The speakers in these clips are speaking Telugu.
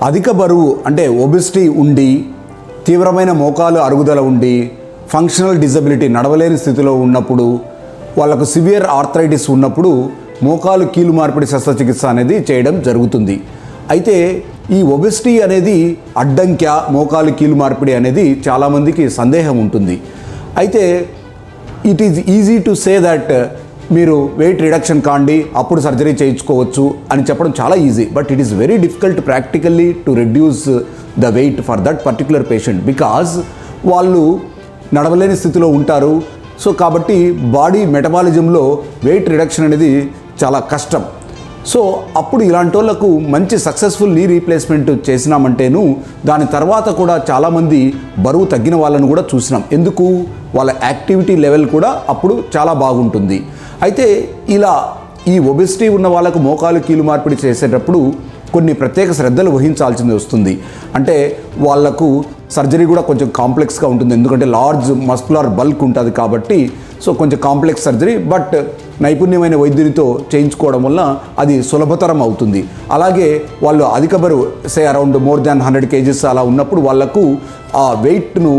అధిక బరువు అంటే ఒబెసిటీ ఉండి తీవ్రమైన మోకాలు అరుగుదల ఉండి ఫంక్షనల్ డిజబిలిటీ నడవలేని స్థితిలో ఉన్నప్పుడు వాళ్ళకు సివియర్ ఆర్థరైటిస్ ఉన్నప్పుడు మోకాలు కీలు మార్పిడి శస్త్రచికిత్స అనేది చేయడం జరుగుతుంది. అయితే ఈ ఒబెసిటీ అనేది అడ్డంక్య మోకాలు కీలు మార్పిడి అనేది చాలామందికి సందేహం ఉంటుంది. అయితే it is easy to say that మీరు వెయిట్ రిడక్షన్ కాండి అప్పుడు సర్జరీ చేయించుకోవచ్చు అని చెప్పడం చాలా easy. But it is very difficult practically to reduce the weight for that particular patient because వాళ్ళు నడవలేని స్థితిలో ఉంటారు. సో కాబట్టి బాడీ మెటబాలిజంలో వెయిట్ రిడక్షన్ అనేది చాలా కష్టం. సో అప్పుడు ఇలాంటి వాళ్ళకు మంచి సక్సెస్ఫుల్ నీ రీప్లేస్మెంట్ చేసినామంటేను దాని తర్వాత కూడా చాలామంది బరువు తగ్గిన వాళ్ళను కూడా చూసినాం. ఎందుకు? వాళ్ళ యాక్టివిటీ లెవెల్ కూడా అప్పుడు చాలా బాగుంటుంది. అయితే ఇలా ఈ ఒబెసిటీ ఉన్న వాళ్ళకు మోకాలు కీలు మార్పిడి చేసేటప్పుడు కొన్ని ప్రత్యేక శ్రద్ధలు వహించాల్సింది వస్తుంది. అంటే వాళ్లకు సర్జరీ కూడా కొంచెం కాంప్లెక్స్గా ఉంటుంది. ఎందుకంటే లార్జ్ మస్కులర్ బల్క్ ఉంటుంది కాబట్టి సో కొంచెం కాంప్లెక్స్ సర్జరీ. బట్ నైపుణ్యమైన వైద్యునితో చేయించుకోవడం వల్ల అది సులభతరం అవుతుంది. అలాగే వాళ్ళు అధిక బరువు అరౌండ్ మోర్ దాన్ 100 kgs అలా ఉన్నప్పుడు వాళ్లకు ఆ వెయిట్ను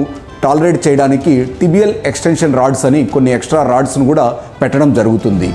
టాలరేట్ చేయడానికి టిబియల్ ఎక్స్టెన్షన్ రాడ్స్ అని కొన్ని ఎక్స్ట్రా రాడ్స్ను కూడా పెట్టడం జరుగుతుంది.